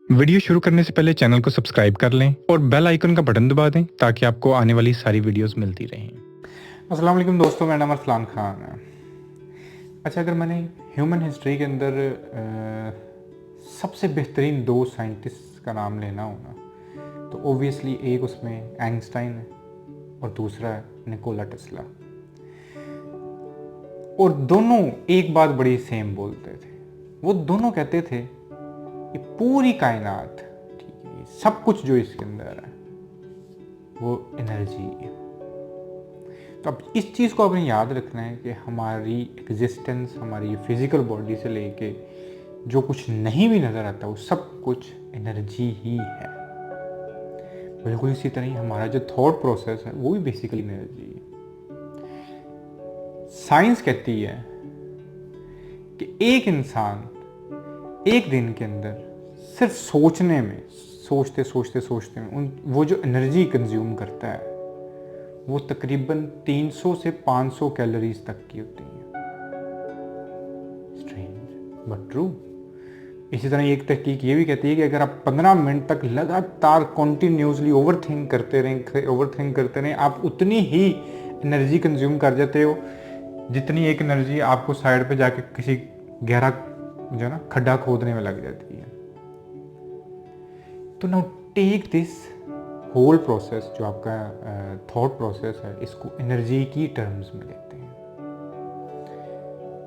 Video शुरू करने से पहले चैनल को सब्सक्राइब कर लें और बेल आइकन का बटन दबा दें ताकि आपको आने वाली सारी वीडियोस मिलती रहें। अस्सलाम वालेकुम दोस्तों, मेरा नाम अरसलान खान है। अच्छा, अगर मैंने ह्यूमन हिस्ट्री के अंदर सबसे बेहतरीन दो साइंटिस्ट का नाम लेना हो ना, तो ओबियसली एक उसमें आइंस्टाइन है और दूसरा है निकोला टेस्ला। और दोनों एक बात बड़ी सेम बोलते थे। वो दोनों कहते थे कि पूरी कायनात, ठीक है, सब कुछ जो इसके अंदर है वो एनर्जी है। तो अब इस चीज़ को आपने याद रखना है कि हमारी एग्जिस्टेंस, हमारी फिजिकल बॉडी से लेके जो कुछ नहीं भी नज़र आता वो सब कुछ एनर्जी ही है। बिल्कुल इसी तरह ही हमारा जो थॉट प्रोसेस है वो भी बेसिकली एनर्जी है। साइंस कहती है कि एक इंसान एक दिन के अंदर सिर्फ सोचने में, सोचते में वो जो एनर्जी कंज्यूम करता है वो तकरीबन 300 से 500 कैलोरीज तक की होती है। Strange but true. इसी तरह एक तहकीक ये भी कहती है कि अगर आप 15 मिनट तक लगातार कॉन्टिन्यूसली ओवरथिंक करते रहें, आप उतनी ही एनर्जी कंज्यूम कर जाते हो जितनी एक एनर्जी आपको साइड पे जाके किसी गहरा जो है ना खड्डा खोदने में लग जाती है। तो now take this whole process, जो आपका थॉट प्रोसेस है, इसको एनर्जी की टर्म्स में लेते हैं।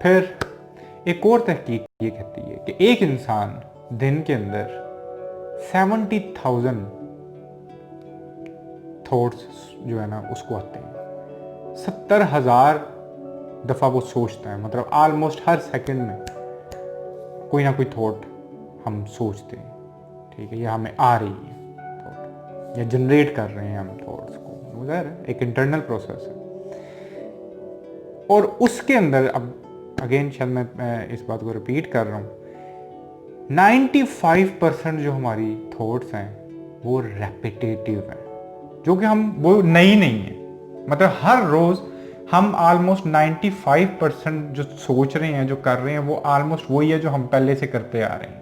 फिर एक और तहकीक ये कहती है कि एक इंसान दिन के अंदर 70,000 थॉट्स जो है ना उसको आते हैं। 70,000 दफ़ा वो सोचता है, मतलब ऑलमोस्ट हर सेकंड में कोई ना कोई थॉट हम सोचते हैं, ठीक है, या हमें आ रही है थॉट, या जनरेट कर रहे हैं हम थॉट्स को। ज़ाहिर एक इंटरनल प्रोसेस है। और उसके अंदर अब अगेन शायद मैं इस बात को रिपीट कर रहा हूँ, 95% जो हमारी थॉट्स हैं वो रेपिटेटिव है, जो कि हम वो नई नहीं है। मतलब हर रोज़ हम ऑलमोस्ट 95% जो सोच रहे हैं, जो कर रहे हैं, वो ऑलमोस्ट वही है जो हम पहले से करते आ रहे हैं।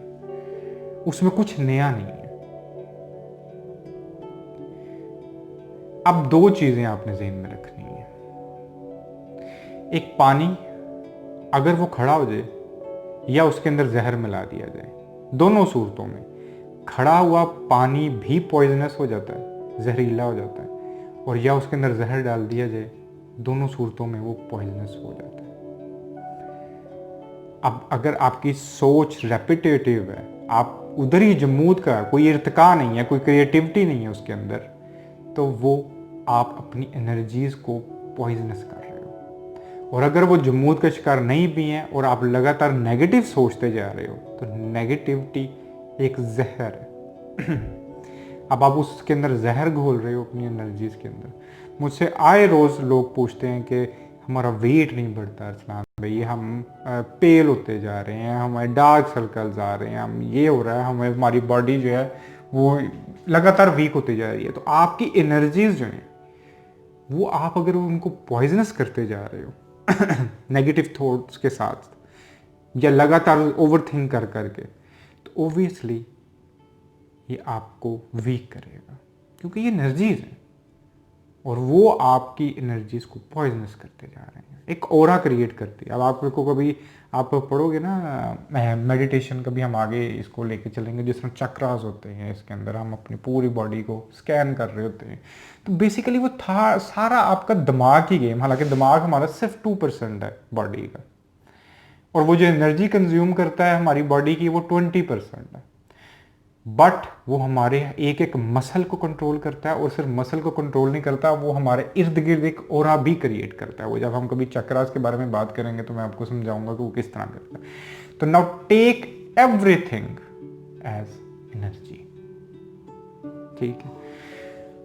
उसमें कुछ नया नहीं है। अब दो चीजें आपने ज़हन में रखनी है। एक, पानी अगर वो खड़ा हो जाए या उसके अंदर जहर मिला दिया जाए, दोनों सूरतों में खड़ा हुआ पानी भी पॉइजनस हो जाता है, जहरीला हो जाता है, और या उसके अंदर जहर डाल दिया जाए, दोनों सूरतों में वो पॉइजनस हो जाता है। अब अगर आपकी सोच रेपिटेटिव है, आप उधर ही जमूद का, कोई इर्तिका नहीं है, कोई क्रिएटिविटी नहीं है उसके अंदर, तो वो आप अपनी एनर्जीज को पॉइजनस कर रहे हो। और अगर वो जमूद का शिकार नहीं भी हैं और आप लगातार नेगेटिव सोचते जा रहे हो, तो नेगेटिविटी एक जहर है। अब आप उसके अंदर जहर घोल रहे हो अपनी एनर्जीज के अंदर। मुझसे आए रोज़ लोग पूछते हैं कि हमारा वेट नहीं बढ़ता अरसलान भाई, हम पेल होते जा रहे हैं, हमारे डार्क सर्कल्स आ रहे हैं, हम ये हो रहा है, हमें हमारी बॉडी जो है वो लगातार वीक होती जा रही है। तो आपकी एनर्जीज जो हैं वो आप अगर उनको पॉइजनस करते जा रहे हो नेगेटिव थॉट्स के साथ, या लगातार ओवर थिंक कर करके, तो ओबियसली ये आपको वीक करेगा, क्योंकि ये एनर्जीज हैं और वो आपकी एनर्जीज को पॉइजनस करते जा रहे हैं। एक ऑरा क्रिएट करती है। अब आपको कभी आप पढ़ोगे ना मेडिटेशन, कभी हम आगे इसको लेके चलेंगे, जिस तरह चक्रास होते हैं, इसके अंदर हम अपनी पूरी बॉडी को स्कैन कर रहे होते हैं। तो बेसिकली वो था सारा आपका दिमाग की गेम। हालांकि दिमाग हमारा सिर्फ 2% है बॉडी का, और वो जो एनर्जी कंज्यूम करता है हमारी बॉडी की वो 20% है। बट वो हमारे एक एक मसल को कंट्रोल करता है, और सिर्फ मसल को कंट्रोल नहीं करता, वो हमारे इर्द गिर्द एक ऑरा भी क्रिएट करता है। वो जब हम कभी चक्रास के बारे में बात करेंगे तो मैं आपको समझाऊंगा कि वो किस तरह करता है। तो now take everything as energy, ठीक है।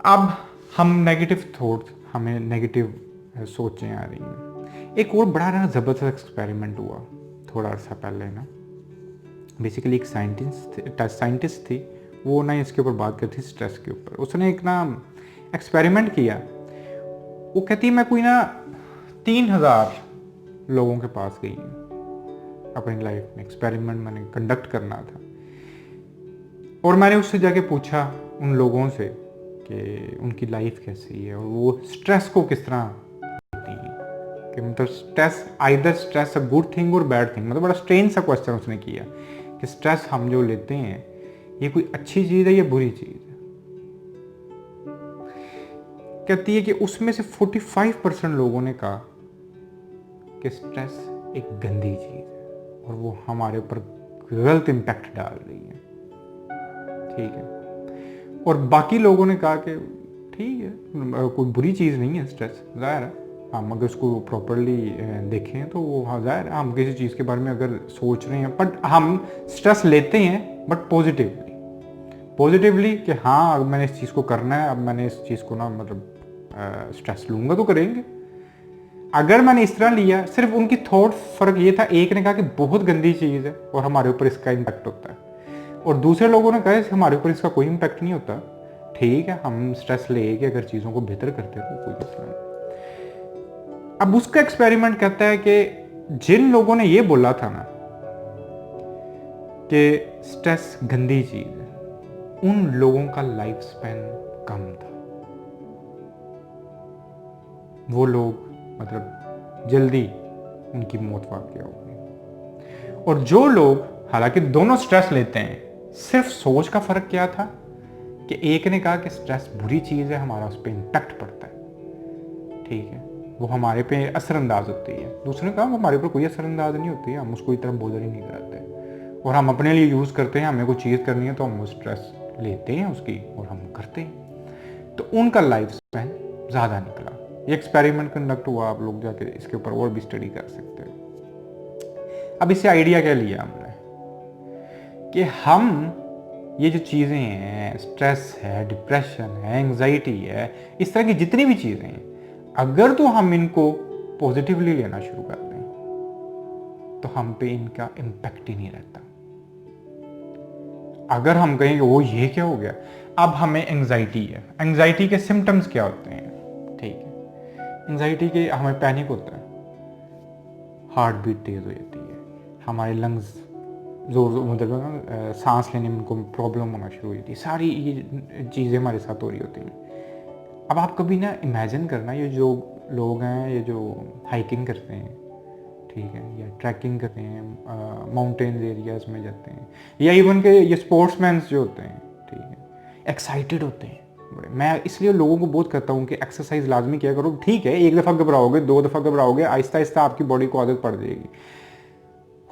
अब हम नेगेटिव थॉट्स, हमें नेगेटिव सोचें आ रही हैं। एक और बड़ा ना ज़बरदस्त एक्सपेरिमेंट हुआ थोड़ा अर्सा पहले ना। बेसिकली एक साइंटिस्ट थी, वो ना इसके ऊपर बात करती थी, स्ट्रेस के ऊपर। उसने एक ना एक्सपेरिमेंट किया। वो कहती है मैं कोई ना 3,000 लोगों के पास गई हूँ अपनी लाइफ में, एक्सपेरिमेंट मैंने कंडक्ट करना था। और मैंने उससे जाके पूछा उन लोगों से कि उनकी लाइफ कैसी है और वो स्ट्रेस को किस तरह लेती हैं, कि मतलब स्ट्रेस अ गुड थिंग और बैड थिंग। मतलब बड़ा स्ट्रेंज सा क्वेश्चन उसने किया कि स्ट्रेस हम जो लेते हैं ये कोई अच्छी चीज़ है या बुरी चीज़ है। कहती है कि उसमें से 45% लोगों ने कहा कि स्ट्रेस एक गंदी चीज़ है और वो हमारे ऊपर गलत इम्पैक्ट डाल रही है, ठीक है। और बाकी लोगों ने कहा कि ठीक है, कोई बुरी चीज़ नहीं है स्ट्रेस, ज़ाहिर है हम अगर उसको प्रॉपरली देखें तो वो हाँ ज़ाहिर है हम किसी चीज़ के बारे में अगर सोच रहे हैं, बट हम स्ट्रेस लेते हैं बट पॉजिटिवली कि हाँ अब मैंने इस चीज़ को करना है, अब मैंने इस चीज़ को ना मतलब स्ट्रेस लूँगा तो करेंगे। अगर मैंने इस तरह लिया, सिर्फ उनकी थॉट फर्क ये था, एक ने कहा कि बहुत गंदी चीज़ है और हमारे ऊपर इसका इम्पैक्ट होता है, और दूसरे लोगों ने कहा हमारे ऊपर इसका कोई इम्पैक्ट नहीं होता, ठीक है हम स्ट्रेस ले के अगर चीज़ों को बेहतर करते हैं तो कोई मसला नहीं। अब उसका एक्सपेरिमेंट कहता है कि जिन लोगों ने ये बोला था ना कि स्ट्रेस गंदी चीज़ है, उन लोगों का लाइफ स्पैन कम था। वो लोग मतलब जल्दी उनकी मौत वाक़ हो गई। और जो लोग, हालांकि दोनों स्ट्रेस लेते हैं, सिर्फ सोच का फ़र्क क्या था कि एक ने कहा कि स्ट्रेस बुरी चीज़ है, हमारा उस पर इम्पैक्ट पड़ता है, ठीक है, वो हमारे पे असरअंदाज होती है। दूसरे ने कहा हमारे ऊपर कोई असरअंदाज नहीं होती है, हम उसको इतना बोझ ही नहीं कराते और हम अपने लिए यूज़ करते हैं। हमें कोई चीज़ करनी है तो हम वो स्ट्रेस लेते हैं उसकी और हम करते हैं, तो उनका लाइफ स्पैन ज़्यादा निकला। ये एक्सपेरिमेंट कंडक्ट हुआ, आप लोग जाके इसके ऊपर और भी स्टडी कर सकते हो। अब इससे आइडिया क्या लिया हमने कि हम ये जो चीज़ें हैं, स्ट्रेस है, डिप्रेशन है, एंजाइटी है, इस तरह की जितनी भी चीज़ें हैं, अगर तो हम इनको पॉजिटिवली लेना शुरू कर दें तो हम पे इनका इम्पैक्ट ही नहीं रहता। अगर हम कहें वो ये क्या हो गया, अब हमें एंजाइटी है, एंजाइटी के सिम्टम्स क्या होते हैं, ठीक है, एंजाइटी के हमें पैनिक होता है, हार्ट बीट तेज हो जाती है, हमारे लंग्स जोर मतलब सांस लेने में उनको प्रॉब्लम होना शुरू हो जाती है, सारी ये चीज़ें हमारे साथ हो रही होती हैं। अब आप कभी ना इमेजिन करना, ये जो लोग हैं, ये जो हाइकिंग करते हैं, ठीक है, या ट्रैकिंग करते हैं, माउंटेन्स एरियाज में जाते हैं, या इवन के ये स्पोर्ट्समैन जो होते हैं, ठीक है, एक्साइटेड होते हैं बड़े। मैं इसलिए लोगों को बहुत कहता हूँ कि एक्सरसाइज लाजमी किया करो, ठीक है, एक दफ़ा घबराओगे, 2 दफ़ा घबराओगे, आहिस्ता आहिस्ता आपकी बॉडी को आदत पड़ जाएगी।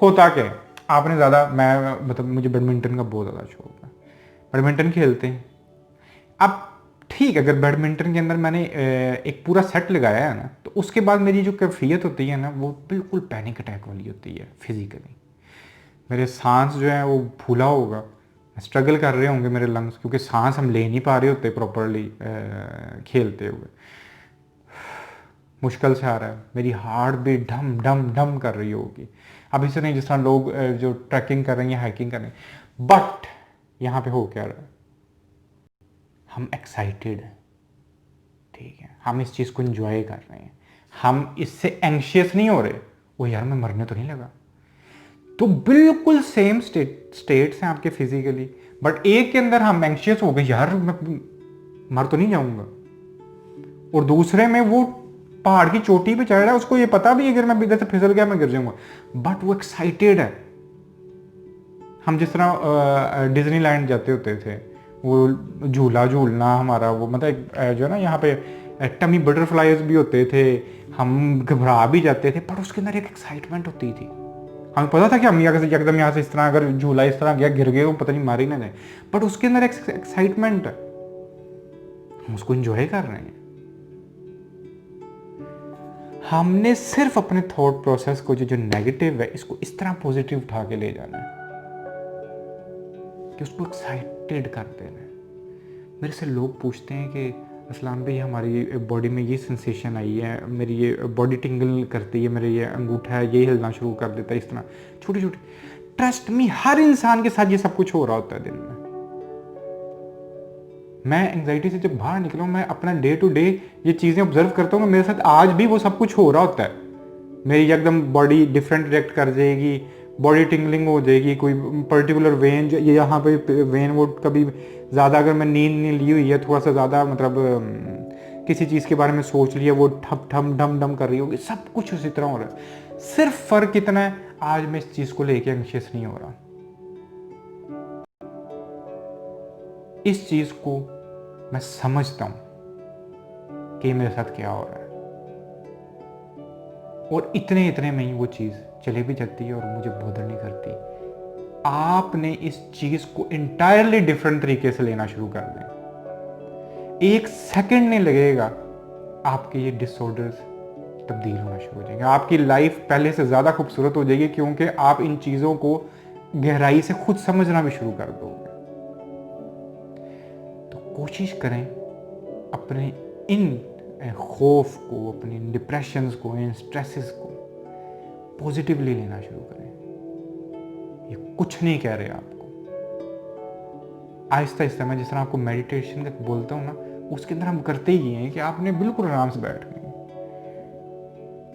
होता क्या है, आपने ज़्यादा, मैं मतलब मुझे बैडमिंटन का बहुत ज़्यादा शौक है, बैडमिंटन खेलते हैं। अब ठीक, अगर बैडमिंटन के अंदर मैंने एक पूरा सेट लगाया है ना, तो उसके बाद मेरी जो कैफियत होती है ना, वो बिल्कुल पैनिक अटैक वाली होती है फिजिकली। मेरे सांस जो है वो फूला होगा, स्ट्रगल कर रहे होंगे मेरे लंग्स, क्योंकि सांस हम ले नहीं पा रहे होते प्रॉपरली खेलते हुए, मुश्किल से आ रहा है, मेरी हार्ट भी ढम ढम ढम कर रही होगी। अब इसे नहीं जिस तरह लोग जो ट्रैकिंग कर रहे हैं, हाइकिंग कर रहे हैं, बट यहाँ पे हो क्या रहा है, हम एक्साइटेड हैं, ठीक है, हम इस चीज़ को एंजॉय कर रहे हैं, हम इससे एंग्शियस नहीं हो रहे, वो यार मैं मरने तो नहीं लगा। तो बिल्कुल सेम स्टेट्स हैं आपके फिजिकली, बट एक के अंदर हम एंग्शियस हो गए, यार मैं मर तो नहीं जाऊंगा, और दूसरे में वो पहाड़ की चोटी पे चढ़ रहा है, उसको ये पता भी अगर मैं इधर से फिसल गया मैं गिर जाऊंगा, बट वो एक्साइटेड है। हम जिस तरह डिज्नीलैंड जाते होते थे, वो झूला झूलना हमारा, वो मतलब जो है ना यहाँ पे टमी बटरफ्लाइज भी होते थे, हम घबरा भी जाते थे, पर उसके अंदर एक एक्साइटमेंट होती थी। हमें पता था कि हम एकदम यहाँ से इस तरह अगर झूला इस तरह गया, गिर गए तो पता नहीं मार ही ना जाए, बट उसके अंदर एक एक्साइटमेंट है, हम उसको एंजॉय कर रहे हैं। हमने सिर्फ अपने थॉट प्रोसेस को जो नेगेटिव है, इसको इस तरह पॉजिटिव उठा के ले जाना है कि उसको एक्साइटेड कर देना है। मेरे से लोग पूछते हैं कि असलाम भाई हमारी बॉडी में ये सेंसेशन आई है, मेरी ये बॉडी टिंगल करती है, मेरे ये अंगूठा है ये हिलना शुरू कर देता है, इस तरह छोटी छोटी। ट्रस्ट मी, हर इंसान के साथ ये सब कुछ हो रहा होता है दिन में। मैं एंजाइटी से जब बाहर निकला हूँ, मैं अपना डे टू डे ये चीज़ें ऑब्जर्व करता हूँ, मेरे साथ आज भी वो सब कुछ हो रहा होता है। मेरी एकदम बॉडी डिफरेंट रिएक्ट कर जाएगी, बॉडी टिंगलिंग हो जाएगी, कोई पर्टिकुलर वेन जो ये यहाँ पे वेन वो कभी ज़्यादा अगर मैं नींद नहीं ली हुई है, थोड़ा सा ज़्यादा मतलब किसी चीज़ के बारे में सोच लिया, वो ठप ठम डम डम कर रही होगी, सब कुछ उसी तरह हो रहा है। सिर्फ फ़र्क इतना है, आज मैं इस चीज़ को लेके एंग्शियस नहीं हो रहा। इस चीज़ को मैं समझता हूँ कि मेरे साथ क्या हो रहा है, और इतने में ही वो चीज़ चले भी जाती है और मुझे बॉदर नहीं करती। आपने इस चीज़ को इंटायरली डिफरेंट तरीके से लेना शुरू कर दें, 1 सेकंड नहीं लगेगा आपके ये डिसऑर्डर्स तब्दील होना शुरू हो जाएंगे। आपकी लाइफ पहले से ज़्यादा खूबसूरत हो जाएगी, क्योंकि आप इन चीज़ों को गहराई से खुद समझना भी शुरू कर दोगे। तो कोशिश करें अपने इन खौफ को, अपने डिप्रेशंस को, इन स्ट्रेसेस को पॉजिटिवली लेना शुरू करें। ये कुछ नहीं कह रहे आपको। आहिस्ता आहिस्ता मैं जिस तरह आपको मेडिटेशन का बोलता हूँ ना, उसके अंदर हम करते ही हैं कि आपने बिल्कुल आराम से बैठ गए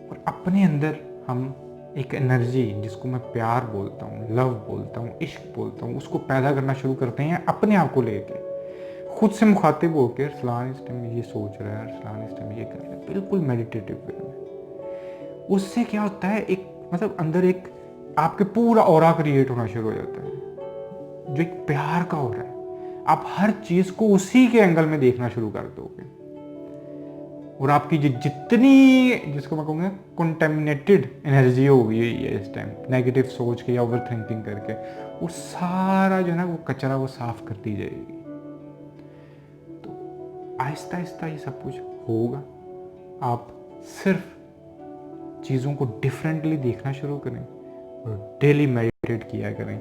और अपने अंदर हम एक एनर्जी जिसको मैं प्यार बोलता हूँ, लव बोलता हूँ, इश्क बोलता हूँ, उसको पैदा करना शुरू करते हैं अपने आप को लेके, खुद से मुखातिब होकर फलान इस टाइम ये सोच रहा है, फलान इस टाइम ये कर रहा है, बिल्कुल मेडिटेटिव वे में। उससे क्या होता है, एक मतलब अंदर एक आपके पूरा ऑरा क्रिएट होना शुरू हो जाता है, जो एक प्यार का हो रहा है। आप हर चीज़ को उसी के एंगल में देखना शुरू कर दोगे, और आपकी जितनी जिसको मैं कहूँगा कंटेमिनेटेड एनर्जी हो गई है इस टाइम नेगेटिव सोच के या ओवर थिंकिंग करके, वो सारा जो है ना वो कचरा वो साफ करती जाएगी। तो आहिस्ता आहिस्ता ये सब कुछ होगा। आप सिर्फ चीज़ों को डिफरेंटली देखना शुरू करें और डेली मेडिटेट किया करें।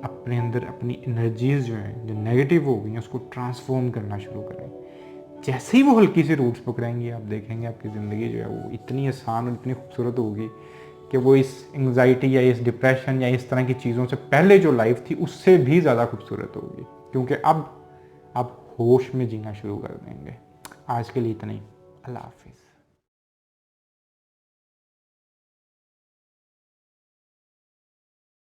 अपने अंदर अपनी एनर्जीज जो हैं, जो नेगेटिव हो गई हैं, उसको ट्रांसफॉर्म करना शुरू करें। जैसे ही वो हल्की सी रूट्स पकड़ेंगी, आप देखेंगे आपकी ज़िंदगी जो है वो इतनी आसान और इतनी खूबसूरत होगी कि वो इस एंग्जाइटी या इस डिप्रेशन या इस तरह की चीज़ों से पहले जो लाइफ थी उससे भी ज़्यादा खूबसूरत होगी, क्योंकि अब आप होश में जीना शुरू कर देंगे। आज के लिए इतना ही। अल्लाह हाफिज़।